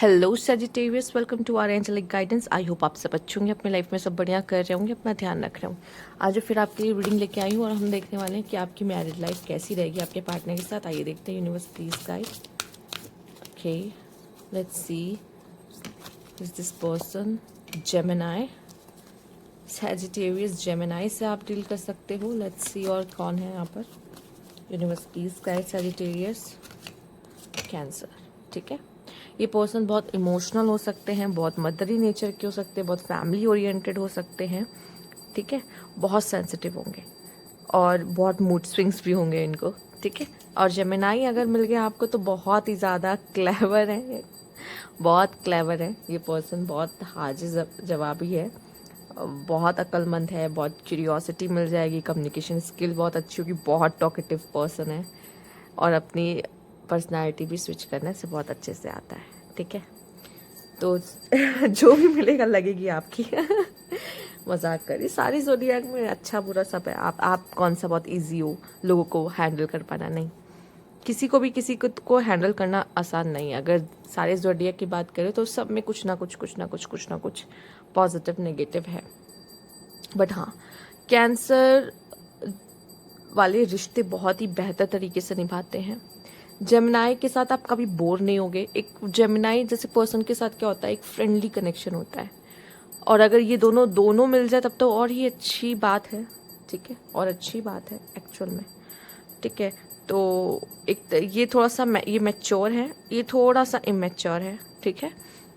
Hello Sagittarius, welcome to our angelic guidance. I hope आप सब अच्छे होंगे, अपने लाइफ में सब बढ़िया कर रहे होंगे, अपना ध्यान रख रहे होंगे। आज फिर आपके लिए रीडिंग लेके आई हूँ और हम देखने वाले हैं कि आपकी मैरिड लाइफ कैसी रहेगी आपके पार्टनर के साथ। आइए देखते हैं universe please guide. Okay, let's see is this person Gemini, Sagittarius Gemini से आप डील कर सकते हो। लेट्स सी और कौन है यहाँ पर। Universe please guide Sagittarius, cancer. ठीक है, ये पर्सन बहुत इमोशनल हो सकते हैं, बहुत मदरी नेचर के हो सकते हैं, बहुत फैमिली ओरिएंटेड हो सकते हैं। ठीक है, बहुत सेंसिटिव होंगे और बहुत मूड स्विंग्स भी होंगे इनको। ठीक है, और जेमिनाई अगर मिल गया आपको तो बहुत ही ज़्यादा क्लेवर है, बहुत क्लेवर है ये पर्सन, बहुत हाजिर जवाबी है, बहुत अक्लमंद है, बहुत क्यूरियोसिटी मिल जाएगी, कम्युनिकेशन स्किल बहुत अच्छी होगी, बहुत टॉकेटिव पर्सन है और अपनी पर्सनालिटी भी स्विच करने से बहुत अच्छे से आता है। ठीक है, तो जो भी मिलेगा लगेगी आपकी। मजाक करिए, सारी ज़ोडिएक में अच्छा बुरा सब है। आप कौन सा बहुत इजी हो लोगों को हैंडल कर पाना? नहीं, किसी को भी किसी को हैंडल करना आसान नहीं है। अगर सारे ज़ोडिएक की बात करें तो सब में कुछ ना कुछ पॉजिटिव नेगेटिव है। बट हाँ, कैंसर वाले रिश्ते बहुत ही बेहतर तरीके से निभाते हैं। जेमिनाई के साथ आप कभी बोर नहीं होगे। एक जेमिनाई जैसे पर्सन के साथ क्या होता है, एक फ्रेंडली कनेक्शन होता है, और अगर ये दोनों दोनों मिल जाए तब तो और ही अच्छी बात है। ठीक है, और अच्छी बात है एक्चुअल में। ठीक है, तो ये थोड़ा सा ये मैच्योर है, ये थोड़ा सा इमेच्योर है। ठीक है,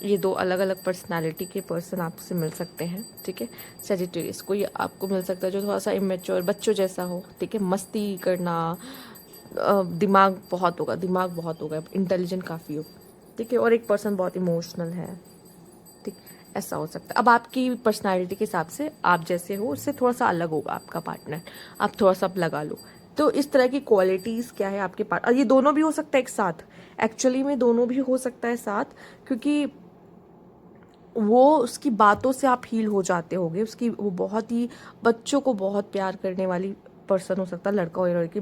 ये दो अलग अलग पर्सनालिटी के पर्सन आपसे मिल सकते हैं। ठीक है, सेजिटेरियस को ये आपको मिल सकता है जो थोड़ा सा इमेच्योर बच्चों जैसा हो। ठीक है, मस्ती करना, दिमाग बहुत होगा, इंटेलिजेंट काफ़ी हो। ठीक है, और एक पर्सन बहुत इमोशनल है। ठीक, ऐसा हो सकता है। अब आपकी पर्सनालिटी के हिसाब से आप जैसे हो उससे थोड़ा सा अलग होगा आपका पार्टनर, आप थोड़ा सा लगा लो। तो इस तरह की क्वालिटीज़ क्या है आपके पास, और ये दोनों भी हो सकता है एक साथ। एक्चुअली में दोनों भी हो सकता है साथ, क्योंकि वो उसकी बातों से आप हील हो जाते होगे। उसकी वो बहुत ही बच्चों को बहुत प्यार करने वाली पर्सन हो सकता है, लड़का हो या लड़की।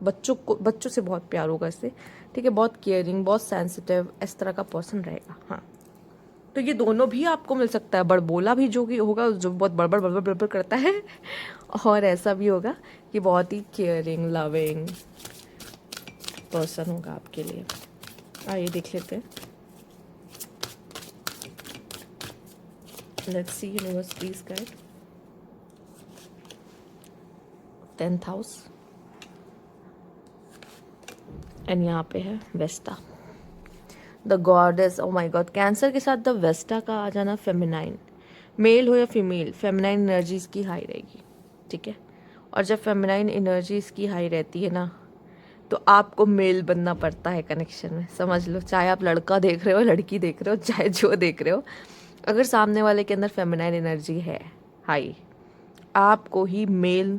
बच्चों से बहुत प्यार होगा इससे। ठीक है, बहुत केयरिंग, बहुत सेंसिटिव, इस तरह का पर्सन रहेगा। हाँ, तो ये दोनों भी आपको मिल सकता है। बड़बोला भी जो कि होगा, जो बहुत बड़बड़ बड़बड़ बड़बड़ करता है, और ऐसा भी होगा कि बहुत ही केयरिंग लविंग पर्सन होगा आपके लिए। आइए देख लेते हैं। Let's see universe please guide. 10th house, and यहाँ पे है Vesta, the goddess. Oh my god, cancer के साथ द वेस्टा का आ जाना, फेमिनाइन, मेल हो या फीमेल, फेमिनाइन एनर्जी इसकी हाई रहेगी। ठीक है, और जब फेमिनाइन एनर्जी इसकी हाई रहती है ना, तो आपको मेल बनना पड़ता है कनेक्शन में। समझ लो, चाहे आप लड़का देख रहे हो, लड़की देख रहे हो, चाहे जो देख रहे हो, अगर सामने वाले के अंदर फेमिनाइन एनर्जी है हाई, आपको ही मेल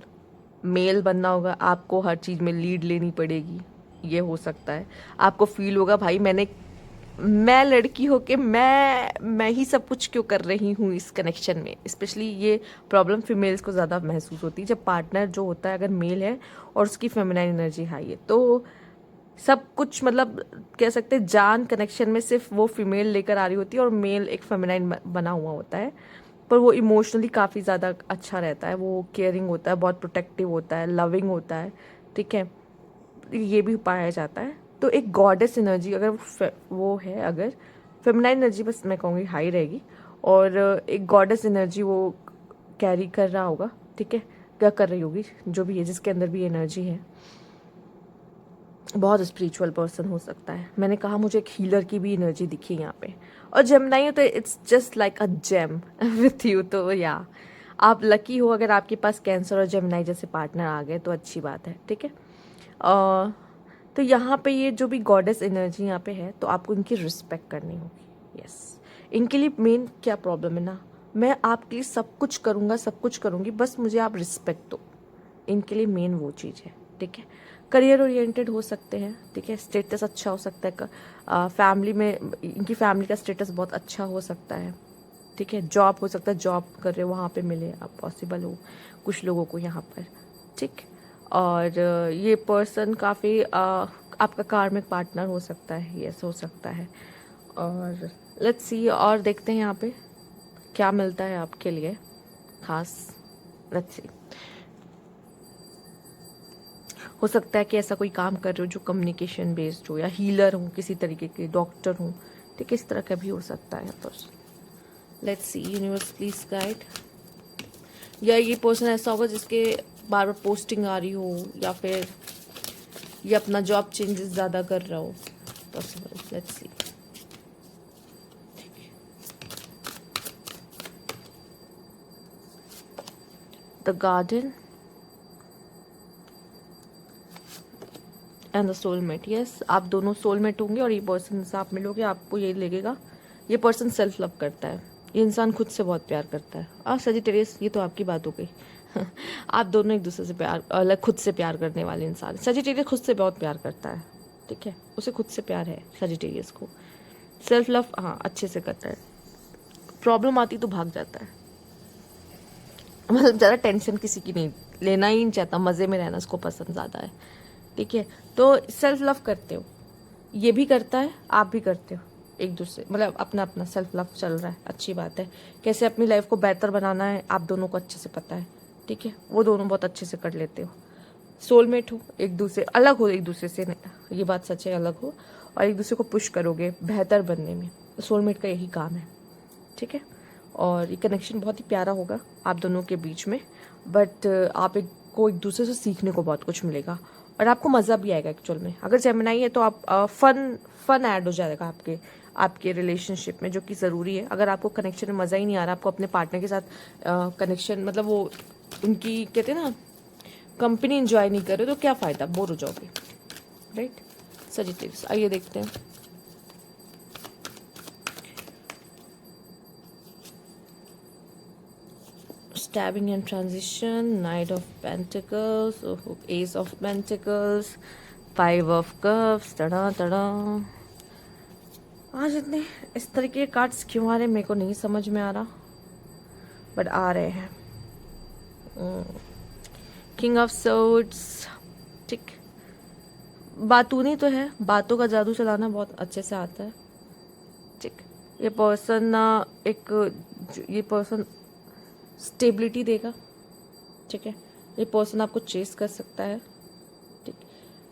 मेल बनना होगा। आपको हर चीज़ में लीड लेनी पड़ेगी। ये हो सकता है आपको फील होगा भाई मैं लड़की होके मैं ही सब कुछ क्यों कर रही हूँ इस कनेक्शन में। स्पेशली ये प्रॉब्लम फीमेल्स को ज़्यादा महसूस होती है जब पार्टनर जो होता है अगर मेल है और उसकी फेमिनाइन एनर्जी हाई है, तो सब कुछ मतलब कह सकते हैं जान कनेक्शन में सिर्फ वो फीमेल लेकर आ रही होती है और मेल एक फेमिनाइन बना हुआ होता है। पर वो इमोशनली काफ़ी ज़्यादा अच्छा रहता है, वो केयरिंग होता है, बहुत प्रोटेक्टिव होता है, लविंग होता है। ठीक है, ये भी पाया जाता है। तो एक गॉडेस एनर्जी अगर वो है, अगर फेमिनाइन एनर्जी बस मैं कहूँगी हाई रहेगी, और एक गॉडेस एनर्जी वो कैरी कर रहा होगा। ठीक है, क्या कर रही होगी, जो भी है, जिसके अंदर भी एनर्जी है, बहुत स्पिरिचुअल पर्सन हो सकता है। मैंने कहा मुझे एक हीलर की भी एनर्जी दिखी यहाँ पे, और जेमिनाई हो तो it's just like a gem with you. तो या आप लकी हो अगर आपके पास कैंसर और जेमिनाई जैसे पार्टनर आ गए, तो अच्छी बात है। ठीक है, तो यहाँ पे ये जो भी गॉडेस एनर्जी यहाँ पे है, तो आपको इनकी रिस्पेक्ट करनी होगी। यस, इनके लिए मेन क्या प्रॉब्लम है ना, मैं आपके लिए सब कुछ करूँगा, सब कुछ करूँगी, बस मुझे आप रिस्पेक्ट दो। इनके लिए मेन वो चीज़ है। ठीक है, करियर ओरिएंटेड हो सकते हैं। ठीक है, स्टेटस अच्छा हो सकता है, फैमिली में इनकी फैमिली का स्टेटस बहुत अच्छा हो सकता है। ठीक है, जॉब हो सकता है, जॉब कर रहे हो वहाँ पे मिले आप, पॉसिबल हो कुछ लोगों को यहाँ पर। ठीक, और ये पर्सन काफ़ी आपका कार्मिक पार्टनर हो सकता है, यस हो सकता है। और लेट्स सी, और देखते हैं यहाँ पे क्या मिलता है आपके लिए खास। लेट्स सी, हो सकता है कि ऐसा कोई काम कर रहे हो जो कम्युनिकेशन बेस्ड हो, या हीलर हो किसी तरीके के, डॉक्टर हो, ठीक है, इस तरह का भी हो सकता है। तो let's see, universe please guide. या ये पर्सन ऐसा होगा जिसके बार बार पोस्टिंग आ रही हो, या फिर ये अपना जॉब चेंजेस ज़्यादा कर रहा हो, possible. Let's see, the garden and the soulmate. Yes, आप दोनों सोलमेट होंगे और ये पर्सन से आप मिलोगे, आपको ये लगेगा ये पर्सन सेल्फ लव करता है, ये इंसान खुद से बहुत प्यार करता है। सजिटेरियस, ये तो आपकी बात हो गई। आप दोनों एक दूसरे से प्यार, अलग खुद से प्यार करने वाले इंसान। सजिटेरियस खुद से बहुत प्यार करता है, ठीक है, उसे खुद से प्यार है सजिटेरियस को। सेल्फ लव हाँ अच्छे से करता है, प्रॉब्लम आती तो भाग जाता है, मतलब ज़्यादा टेंशन किसी की नहीं लेना ही नहीं चाहता, मज़े में रहना उसको पसंद ज़्यादा है, ठीक है। तो सेल्फ लव करते हो, ये भी करता है, आप भी करते हो, एक दूसरे मतलब अपना अपना सेल्फ लव चल रहा है, अच्छी बात है। कैसे अपनी लाइफ को बेहतर बनाना है आप दोनों को अच्छे से पता है, ठीक है, वो दोनों बहुत अच्छे से कर लेते हो। सोलमेट हो, एक दूसरे अलग हो एक दूसरे से, ये बात सच है, अलग हो और एक दूसरे को पुश करोगे बेहतर बनने में। सोलमेट का यही काम है, ठीक है। और ये कनेक्शन बहुत ही प्यारा होगा आप दोनों के बीच में, बट आप एक को एक दूसरे से सीखने को बहुत कुछ मिलेगा और आपको मज़ा भी आएगा एक्चुअल में। अगर जेमिनाई है तो आप फन ऐड हो जाएगा आपके आपके रिलेशनशिप में, जो कि ज़रूरी है। अगर आपको कनेक्शन में मज़ा ही नहीं आ रहा, आपको अपने पार्टनर के साथ कनेक्शन मतलब वो उनकी कहते हैं ना कंपनी इंजॉय नहीं कर रहे, तो क्या फ़ायदा, बोर हो जाओगे, राइट। सजिटेरियस, आइए देखते हैं। Stabbing and transition, Knight of Pentacles, Ace of Pentacles, Five of Cups, तड़ा तड़ा। आज इतने इस तरीके के कार्ड्स क्यों आ रहे हैं मेरे को नहीं समझ में आ रहा, बट आ रहे हैं। किंग ऑफ सोर्ड्स, ठीक, बातूनी तो है, बातों का जादू चलाना बहुत अच्छे से आता है, ठीक। ये पर्सन ये पर्सन स्टेबिलिटी देगा, ठीक है। ये पर्सन आपको चेस कर सकता है, ठीक।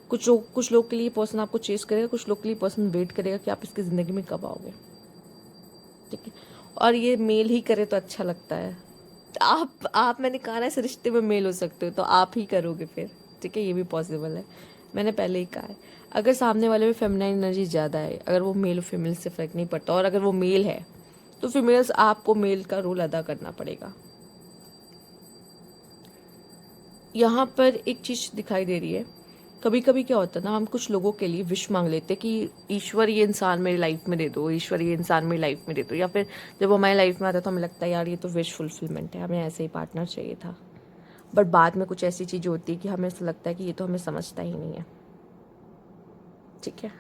कुछ लोग के लिए पर्सन आपको चेस करेगा, कुछ लोग के लिए पर्सन वेट करेगा कि आप इसकी ज़िंदगी में कब आओगे, ठीक है। और ये मेल ही करे तो अच्छा लगता है। आप मैंने कहा ना इस रिश्ते में मेल हो सकते हो, तो आप ही करोगे फिर, ठीक है, ये भी पॉसिबल है, मैंने पहले ही कहा है। अगर सामने वाले में फेमिनाइन एनर्जी ज़्यादा है, अगर वो मेल और फीमेल से फ़र्क नहीं पड़ता, और अगर वो मेल है तो फीमेल्स आपको मेल का रोल अदा करना पड़ेगा। यहाँ पर एक चीज़ दिखाई दे रही है, कभी कभी क्या होता है ना, हम कुछ लोगों के लिए विश मांग लेते हैं कि ईश्वर ये इंसान मेरी लाइफ में दे दो, ईश्वर ये इंसान मेरी लाइफ में दे दो, या फिर जब वो हमारी लाइफ में आता है तो हमें लगता है यार ये तो विश फुलफिलमेंट है, हमें ऐसे ही पार्टनर चाहिए था। बट बाद में कुछ ऐसी चीज़ होती है कि हमें ऐसा लगता है कि ये तो हमें समझता ही नहीं है, ठीक है।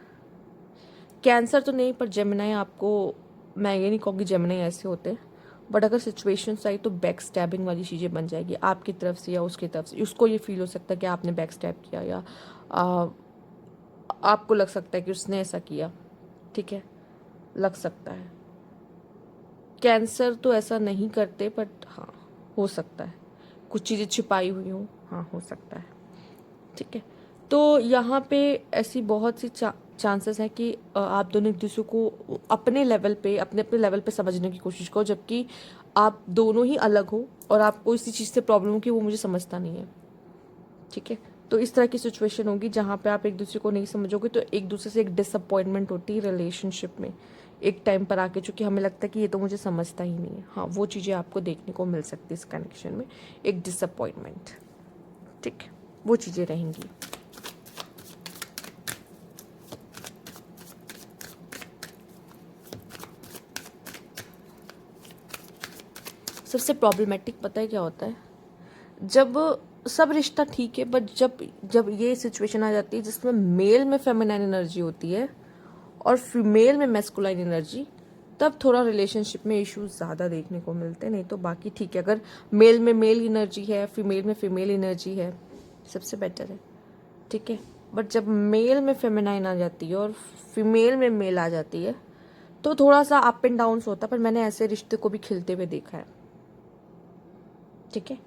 कैंसर तो नहीं, पर जेमिनाई आपको, मैं ये नहीं कहूँगी जेमिनाई ऐसे होते, बट अगर सिचुएशंस आई तो बैक स्टैबिंग वाली चीज़ें बन जाएगी आपकी तरफ से या उसकी तरफ से। उसको ये फील हो सकता है कि आपने बैक स्टैब किया, या आपको लग सकता है कि उसने ऐसा किया, ठीक है, लग सकता है। कैंसर तो ऐसा नहीं करते, बट हाँ हो सकता है कुछ चीज़ें छिपाई हुई हों, हाँ हो सकता है, ठीक है। तो यहाँ पे ऐसी बहुत सी चांसेस हैं कि आप दोनों एक दूसरे को अपने लेवल पे, अपने अपने लेवल पे समझने की कोशिश करो, जबकि आप दोनों ही अलग हो और आपको इसी चीज़ से प्रॉब्लम हो कि वो मुझे समझता नहीं है, ठीक है। तो इस तरह की सिचुएशन होगी जहाँ पे आप एक दूसरे को नहीं समझोगे, तो एक दूसरे से एक डिसअपॉइंटमेंट होती है रिलेशनशिप में एक टाइम पर आके, चूँकि हमें लगता है कि ये तो मुझे समझता ही नहीं है। हाँ, वो चीज़ें आपको देखने को मिल सकती है इस कनेक्शन में, एक डिसअपॉइंटमेंट, ठीक, वो चीज़ें रहेंगी। सबसे प्रॉब्लमेटिक पता है क्या होता है, जब सब रिश्ता ठीक है, बट जब जब ये सिचुएशन आ जाती है जिसमें मेल में फेमिनाइन एनर्जी होती है और फीमेल में मैस्कुलाइन एनर्जी, तब थोड़ा रिलेशनशिप में इश्यूज ज़्यादा देखने को मिलते हैं। नहीं तो बाकी ठीक है, अगर मेल में मेल एनर्जी है, फीमेल में फीमेल एनर्जी है, सबसे बेटर है, ठीक है। बट जब मेल में फेमिनाइन आ जाती है और फीमेल में मेल आ जाती है, तो थोड़ा सा अप एंड डाउन होता है, पर मैंने ऐसे रिश्ते को भी खिलते हुए देखा है। ठीक है,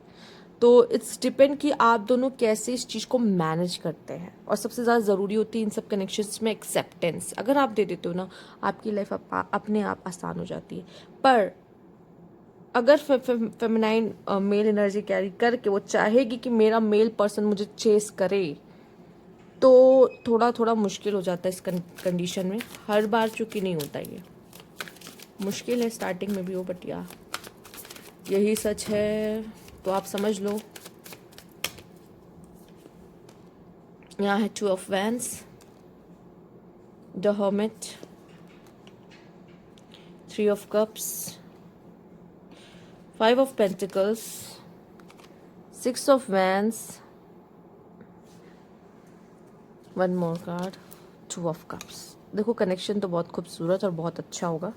तो इट्स डिपेंड कि आप दोनों कैसे इस चीज़ को मैनेज करते हैं। और सबसे ज़्यादा ज़रूरी होती है इन सब कनेक्शंस में एक्सेप्टेंस। अगर आप दे देते हो ना, आपकी लाइफ अपने आप आसान हो जाती है। पर अगर फेमिनाइन मेल एनर्जी कैरी करके वो चाहेगी कि मेरा मेल पर्सन मुझे चेस करे, तो थोड़ा थोड़ा मुश्किल हो जाता है इस कंडीशन में। हर बार चूंकि नहीं होता, ये मुश्किल है स्टार्टिंग में भी हो, बट या यही सच है, तो आप समझ लो। यहाँ है 2 of wands, the hermit, 3 of cups, 5 of pentacles, 6 of wands, 1 more card, 2 of cups. देखो कनेक्शन तो बहुत खूबसूरत और बहुत अच्छा होगा,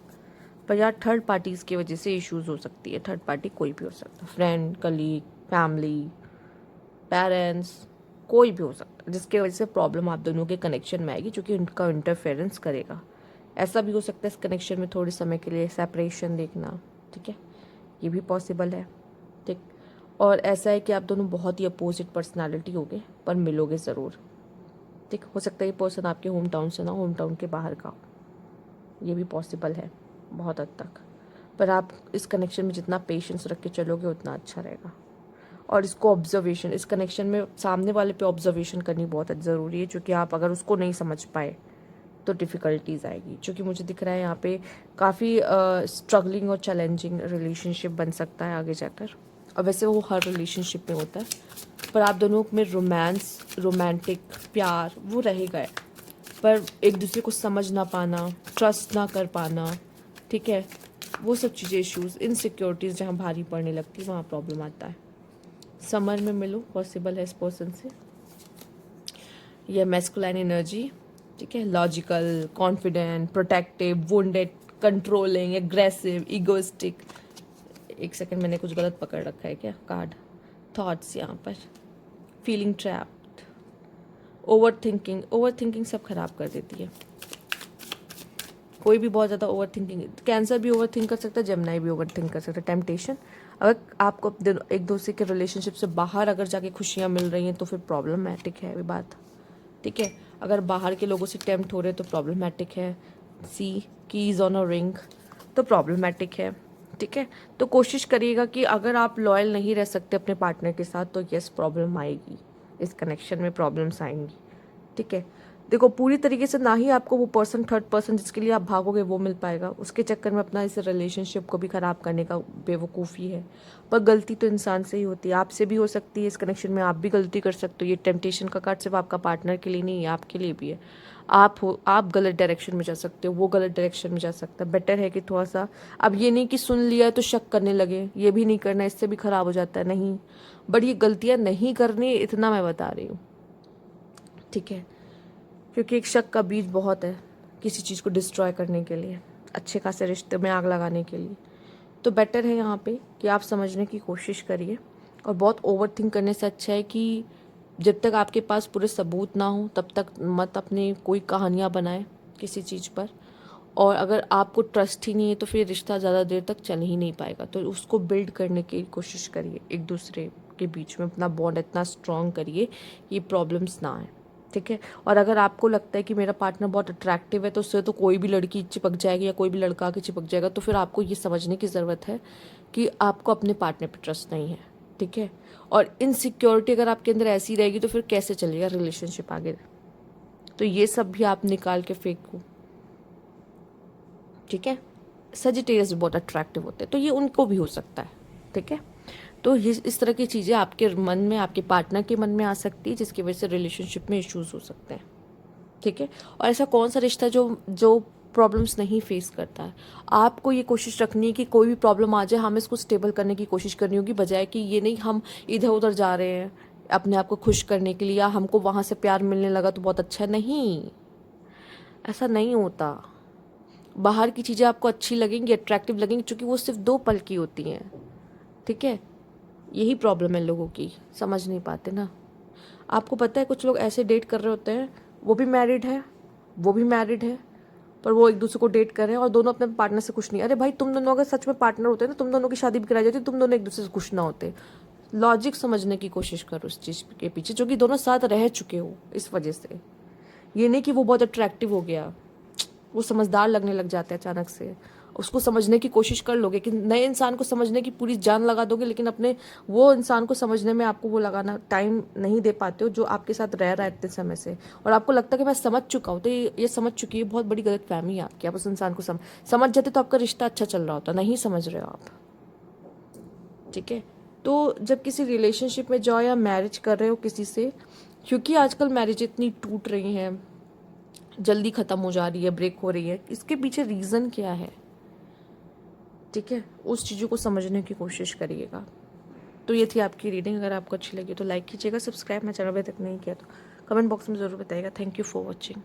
पर यार थर्ड पार्टीज की वजह से इश्यूज हो सकती है। थर्ड पार्टी कोई भी हो सकता है, फ्रेंड, कलीग, फैमिली, पेरेंट्स, कोई भी हो सकता है, जिसकी वजह से प्रॉब्लम आप दोनों के कनेक्शन में आएगी, क्योंकि उनका इंटरफेरेंस करेगा। ऐसा भी हो सकता है इस कनेक्शन में थोड़े समय के लिए सेपरेशन देखना। ठीक है, ये भी पॉसिबल है। ठीक, और ऐसा है कि आप दोनों बहुत ही अपोजिट पर्सनालिटी होगे, पर मिलोगे ज़रूर। ठीक, हो सकता है ये पर्सन आपके होम टाउन से ना, होम टाउन के बाहर का, ये भी पॉसिबल है बहुत हद तक। पर आप इस कनेक्शन में जितना पेशेंस रख के चलोगे उतना अच्छा रहेगा। और इसको ऑब्जर्वेशन, इस कनेक्शन में सामने वाले पे ऑब्जर्वेशन करनी बहुत ज़रूरी है, क्योंकि आप अगर उसको नहीं समझ पाए तो डिफ़िकल्टीज आएगी। क्योंकि मुझे दिख रहा है यहाँ पे काफ़ी स्ट्रगलिंग और चैलेंजिंग रिलेशनशिप बन सकता है आगे जाकर। और वैसे वो हर रिलेशनशिप में होता है, पर आप दोनों में रोमांस, रोमांटिक प्यार वो रहेगा है, पर एक दूसरे को समझ ना पाना, ट्रस्ट ना कर पाना, ठीक है, वो सब चीज़ें, इश्यूज, इनसिक्योरिटीज़ जहाँ भारी पड़ने लगती है वहाँ प्रॉब्लम आता है। समर में मिलो, पॉसिबल है इस पर्सन से। यह मैस्कुलाइन एनर्जी, ठीक है, logical, confident, protective, wounded, controlling, aggressive, egoistic. एक सेकंड, मैंने कुछ गलत पकड़ रखा है क्या कार्ड? थॉट्स यहाँ पर, feeling trapped, over thinking. Over thinking सब खराब कर देती है। कोई भी बहुत ज़्यादा ओवर थिंकिंग, कैंसर भी ओवर थिंक कर सकता है, जेमिनी भी ओवर थिंक कर सकता है। टेम्पटेशन, अगर आपको एक दूसरे के रिलेशनशिप से बाहर अगर जाके खुशियाँ मिल रही हैं तो फिर प्रॉब्लमैटिक है ये बात। ठीक है, अगर बाहर के लोगों से टेम्प्ट हो रहे तो प्रॉब्लमैटिक है। सी, कीज ऑन अ रिंग, तो प्रॉब्लमैटिक है। ठीक है, तो कोशिश करिएगा कि अगर आप लॉयल नहीं रह सकते अपने पार्टनर के साथ तो यस प्रॉब्लम आएगी, इस कनेक्शन में प्रॉब्लम्स आएंगी। ठीक है, देखो पूरी तरीके से ना ही आपको वो पर्सन, थर्ड पर्सन जिसके लिए आप भागोगे वो मिल पाएगा, उसके चक्कर में अपना इस रिलेशनशिप को भी ख़राब करने का बेवकूफ़ी है। पर गलती तो इंसान से ही होती है, आपसे भी हो सकती है, इस कनेक्शन में आप भी गलती कर सकते हो। ये टेम्पटेशन का कार्ड सिर्फ आपका पार्टनर के लिए नहीं है, आपके लिए भी है। आप गलत डायरेक्शन में जा सकते हो, वो गलत डायरेक्शन में जा सकता है। बेटर है कि थोड़ा सा, अब ये नहीं कि सुन लिया तो शक करने लगे, ये भी नहीं करना, इससे भी ख़राब हो जाता है, नहीं। बट ये गलतियाँ नहीं करनी, इतना मैं बता रही हूँ। ठीक है, क्योंकि एक शक का बीज बहुत है किसी चीज़ को डिस्ट्रॉय करने के लिए, अच्छे खासे रिश्ते में आग लगाने के लिए। तो बेटर है यहाँ पे कि आप समझने की कोशिश करिए। और बहुत ओवर थिंक करने से अच्छा है कि जब तक आपके पास पूरे सबूत ना हो तब तक मत अपने कोई कहानियाँ बनाए किसी चीज़ पर। और अगर आपको ट्रस्ट ही नहीं है तो फिर रिश्ता ज़्यादा देर तक चल ही नहीं पाएगा। तो उसको बिल्ड करने की कोशिश करिए, एक दूसरे के बीच में अपना बॉन्ड इतना स्ट्रॉन्ग करिए ये प्रॉब्लम्स ना आए। ठीक है, और अगर आपको लगता है कि मेरा पार्टनर बहुत अट्रैक्टिव है तो उससे तो कोई भी लड़की चिपक जाएगी या कोई भी लड़का आके चिपक जाएगा, तो फिर आपको ये समझने की ज़रूरत है कि आपको अपने पार्टनर पर ट्रस्ट नहीं है। ठीक है, और इनसिक्योरिटी अगर आपके अंदर ऐसी रहेगी तो फिर कैसे चलेगा रिलेशनशिप आगे? तो ये सब भी आप निकाल के फेंको। ठीक है, सजिटेरियस भी बहुत अट्रैक्टिव होते हैं, तो ये उनको भी हो सकता है। ठीक है, तो ये इस तरह की चीज़ें आपके मन में, आपके पार्टनर के मन में आ सकती है, जिसकी वजह से रिलेशनशिप में इश्यूज हो सकते हैं। ठीक है, और ऐसा कौन सा रिश्ता जो जो प्रॉब्लम्स नहीं फेस करता है? आपको ये कोशिश रखनी है कि कोई भी प्रॉब्लम आ जाए हमें इसको स्टेबल करने की कोशिश करनी होगी, बजाय कि ये नहीं हम इधर उधर जा रहे हैं अपने आप को खुश करने के लिए, या हमको वहाँ से प्यार मिलने लगा तो बहुत अच्छा। नहीं, ऐसा नहीं होता। बाहर की चीज़ें आपको अच्छी लगेंगी, अट्रैक्टिव लगेंगी, क्योंकि वो सिर्फ 2 पल की होती हैं। ठीक है, यही प्रॉब्लम है लोगों की, समझ नहीं पाते ना। आपको पता है कुछ लोग ऐसे डेट कर रहे होते हैं, वो भी मैरिड है, वो भी मैरिड है, पर वो एक दूसरे को डेट कर रहे हैं और दोनों अपने पार्टनर से खुश नहीं। अरे भाई, तुम दोनों अगर सच में पार्टनर होते ना, तुम दोनों की शादी भी कराई जाती, तुम दोनों एक दूसरे से खुश ना होते। लॉजिक समझने की कोशिश करो उस चीज़ के पीछे, जो कि दोनों साथ रह चुके हो इस वजह से। ये नहीं कि वो बहुत अट्रैक्टिव हो गया, वो समझदार लगने लग जाता है अचानक से। उसको समझने की कोशिश कर लोगे कि नए इंसान को समझने की पूरी जान लगा दोगे, लेकिन अपने वो इंसान को समझने में आपको वो लगाना टाइम नहीं दे पाते हो जो आपके साथ रह रहा है इतने समय से, और आपको लगता है कि मैं समझ चुका हूँ। तो ये समझ चुकी है, बहुत बड़ी गलतफहमी है आपकी। आप उस इंसान को समझ जाते तो आपका रिश्ता अच्छा चल रहा होता, नहीं समझ रहे हो आप, ठीक है। तो जब किसी रिलेशनशिप में जाओ या मैरिज कर रहे हो किसी से, क्योंकि आजकल मैरिज इतनी टूट रही हैं, जल्दी ख़त्म हो जा रही है, ब्रेक हो रही है, इसके पीछे रीज़न क्या है, ठीक है, उस चीज़ों को समझने की कोशिश करिएगा। तो ये थी आपकी रीडिंग। अगर आपको अच्छी लगी तो लाइक कीजिएगा, सब्सक्राइब मेरे चैनल पे तक नहीं किया तो कमेंट बॉक्स में ज़रूर बताइएगा। Thank you for watching.